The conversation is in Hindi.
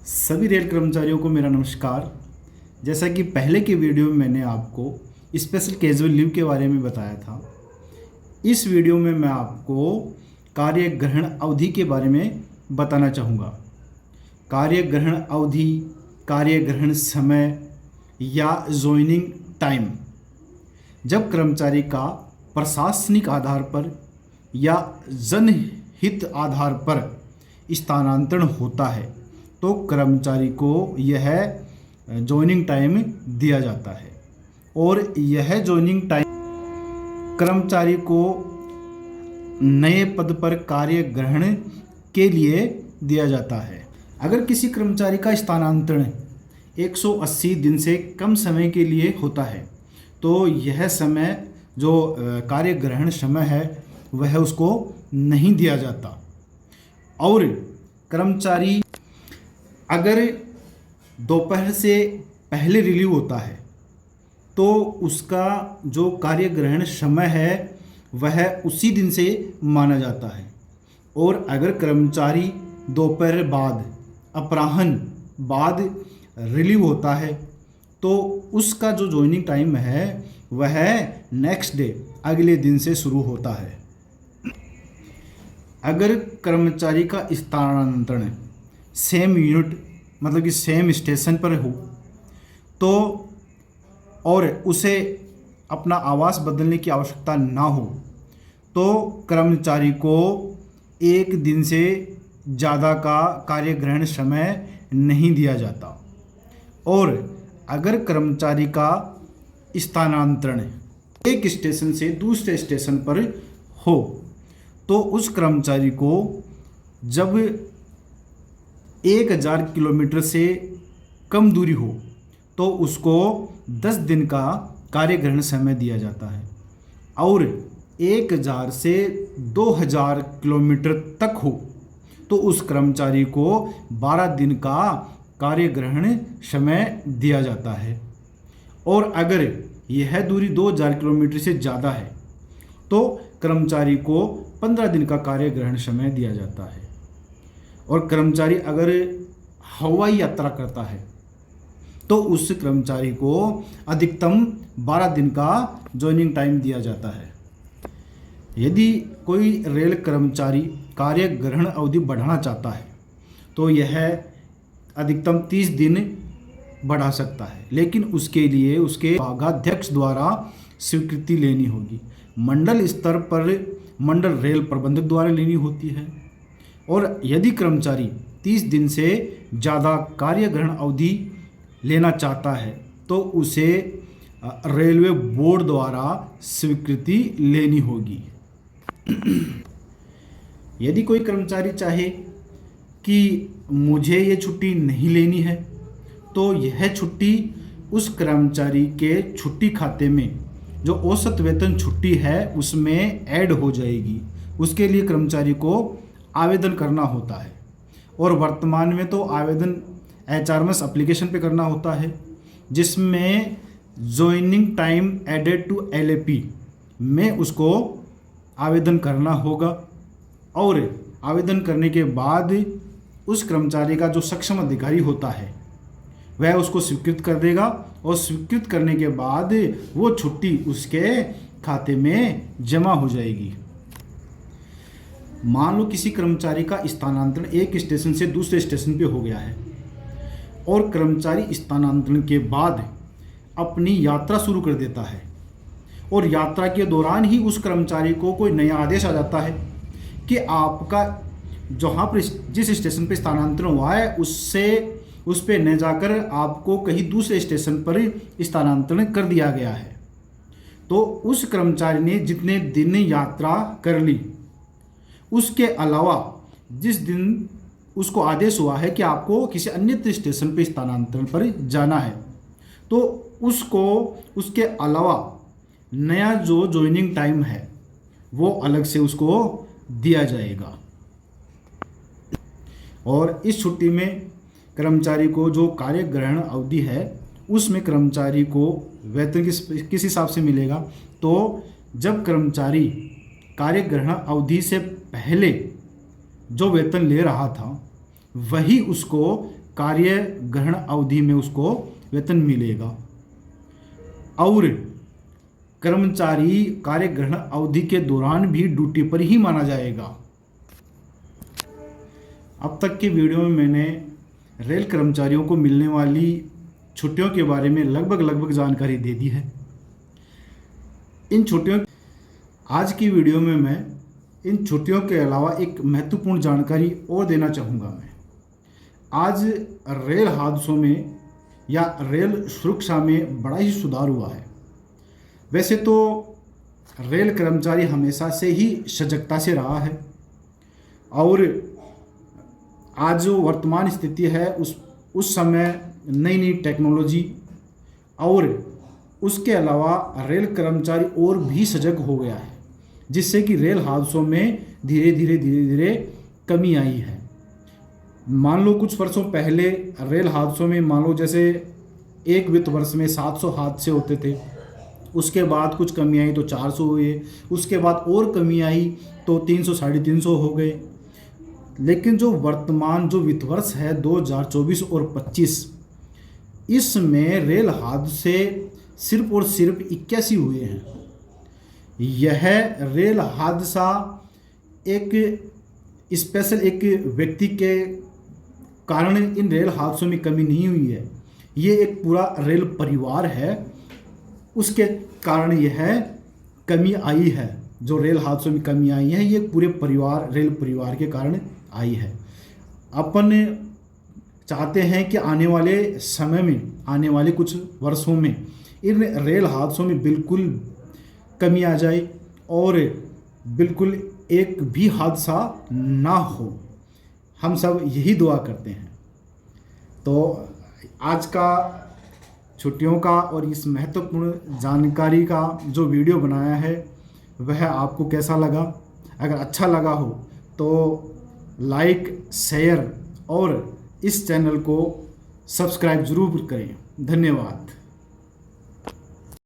सभी रेल कर्मचारियों को मेरा नमस्कार। जैसा कि पहले के वीडियो में मैंने आपको स्पेशल कैजुअल लीव के बारे में बताया था, इस वीडियो में मैं आपको कार्य ग्रहण अवधि के बारे में बताना चाहूँगा। कार्य ग्रहण अवधि, कार्य ग्रहण समय या ज्वाइनिंग टाइम जब कर्मचारी का प्रशासनिक आधार पर या जनहित आधार पर स्थानांतरण होता है तो कर्मचारी को यह जॉइनिंग टाइम दिया जाता है और यह जॉइनिंग टाइम कर्मचारी को नए पद पर कार्य ग्रहण के लिए दिया जाता है। अगर किसी कर्मचारी का स्थानांतरण 180 दिन से कम समय के लिए होता है तो यह समय जो कार्य ग्रहण समय है वह उसको नहीं दिया जाता। और कर्मचारी अगर दोपहर से पहले रिलीव होता है तो उसका जो कार्य ग्रहण समय है वह उसी दिन से माना जाता है। और अगर कर्मचारी दोपहर बाद, अपराह्न बाद रिलीव होता है तो उसका जो ज्वाइनिंग टाइम है वह नेक्स्ट डे, अगले दिन से शुरू होता है। अगर कर्मचारी का स्थानांतरण सेम यूनिट मतलब कि सेम स्टेशन पर हो तो और उसे अपना आवास बदलने की आवश्यकता ना हो तो कर्मचारी को एक दिन से ज़्यादा का कार्य ग्रहण समय नहीं दिया जाता। और अगर कर्मचारी का स्थानांतरण एक स्टेशन से दूसरे स्टेशन पर हो तो उस कर्मचारी को जब 1000 किलोमीटर से कम दूरी हो तो उसको 10 दिन का कार्य ग्रहण समय दिया जाता है। और 1000 से 2000 किलोमीटर तक हो तो उस कर्मचारी को 12 दिन का कार्य ग्रहण समय दिया जाता है। और अगर यह दूरी 2000 किलोमीटर से ज़्यादा है तो कर्मचारी को 15 दिन का कार्य ग्रहण समय दिया जाता है। और कर्मचारी अगर हवाई यात्रा करता है तो उस कर्मचारी को अधिकतम 12 दिन का ज्वाइनिंग टाइम दिया जाता है। यदि कोई रेल कर्मचारी कार्य ग्रहण अवधि बढ़ाना चाहता है तो यह अधिकतम 30 दिन बढ़ा सकता है, लेकिन उसके लिए उसके विभागाध्यक्ष द्वारा स्वीकृति लेनी होगी। मंडल स्तर पर मंडल रेल प्रबंधक द्वारा लेनी होती है। और यदि कर्मचारी 30 दिन से ज़्यादा कार्य ग्रहण अवधि लेना चाहता है तो उसे रेलवे बोर्ड द्वारा स्वीकृति लेनी होगी। यदि कोई कर्मचारी चाहे कि मुझे ये छुट्टी नहीं लेनी है तो यह छुट्टी उस कर्मचारी के छुट्टी खाते में जो औसत वेतन छुट्टी है उसमें ऐड हो जाएगी। उसके लिए कर्मचारी को आवेदन करना होता है और वर्तमान में तो आवेदन HRMS एप्लीकेशन पे करना होता है जिसमें joining time added to LAP में उसको आवेदन करना होगा। और आवेदन करने के बाद उस कर्मचारी का जो सक्षम अधिकारी होता है वह उसको स्वीकृत कर देगा और स्वीकृत करने के बाद वो छुट्टी उसके खाते में जमा हो जाएगी। मान लो किसी कर्मचारी का स्थानांतरण एक स्टेशन से दूसरे स्टेशन पे हो गया है और कर्मचारी स्थानांतरण के बाद अपनी यात्रा शुरू कर देता है और यात्रा के दौरान ही उस कर्मचारी को कोई नया आदेश आ जाता है कि आपका जहाँ पर जिस स्टेशन पे स्थानांतरण हुआ है उस पे न जाकर आपको कहीं दूसरे स्टेशन पर स्थानांतरण कर दिया गया है। तो उस कर्मचारी ने जितने दिन यात्रा कर ली उसके अलावा जिस दिन उसको आदेश हुआ है कि आपको किसी अन्य स्टेशन पर स्थानांतरण पर जाना है तो उसको उसके अलावा नया जो ज्वाइनिंग टाइम है वो अलग से उसको दिया जाएगा। और इस छुट्टी में कर्मचारी को जो कार्य ग्रहण अवधि है उसमें कर्मचारी को वेतन किस हिसाब से मिलेगा तो जब कर्मचारी कार्य ग्रहण अवधि से पहले जो वेतन ले रहा था वही उसको कार्य ग्रहण अवधि में उसको वेतन मिलेगा और कर्मचारी कार्य ग्रहण अवधि के दौरान भी ड्यूटी पर ही माना जाएगा। अब तक की वीडियो में मैंने रेल कर्मचारियों को मिलने वाली छुट्टियों के बारे में लगभग जानकारी दे दी है। इन छुट्टियों आज की वीडियो में मैं इन छुट्टियों के अलावा एक महत्वपूर्ण जानकारी और देना चाहूँगा। मैं आज रेल हादसों में या रेल सुरक्षा में बड़ा ही सुधार हुआ है। वैसे तो रेल कर्मचारी हमेशा से ही सजगता से रहा है और आज जो वर्तमान स्थिति है उस समय नई टेक्नोलॉजी और उसके अलावा रेल कर्मचारी और भी सजग हो गया है, जिससे कि रेल हादसों में धीरे धीरे कमी आई है। मान लो कुछ वर्षों पहले रेल हादसों में मान लो जैसे एक वित्त वर्ष में 700 हादसे होते थे, उसके बाद कुछ कमी आई तो 400 हुए, उसके बाद और कमी आई तो 300 350 हो गए। लेकिन जो वर्तमान जो वित्त वर्ष है 2024 और 25, इसमें रेल हादसे सिर्फ और सिर्फ 81 हुए हैं। यह रेल हादसा एक स्पेशल एक व्यक्ति के कारण इन रेल हादसों में कमी नहीं हुई है, ये एक पूरा रेल परिवार है, उसके कारण यह कमी आई है। जो रेल हादसों में कमी आई है ये पूरे रेल परिवार के कारण आई है। अपन चाहते हैं कि आने वाले समय में, आने वाले कुछ वर्षों में इन रेल हादसों में बिल्कुल कमी आ जाए और बिल्कुल एक भी हादसा ना हो। हम सब यही दुआ करते हैं। तो आज का छुट्टियों का और इस महत्वपूर्ण जानकारी का जो वीडियो बनाया है वह आपको कैसा लगा? अगर अच्छा लगा हो तो लाइक, शेयर और इस चैनल को सब्सक्राइब ज़रूर करें। धन्यवाद।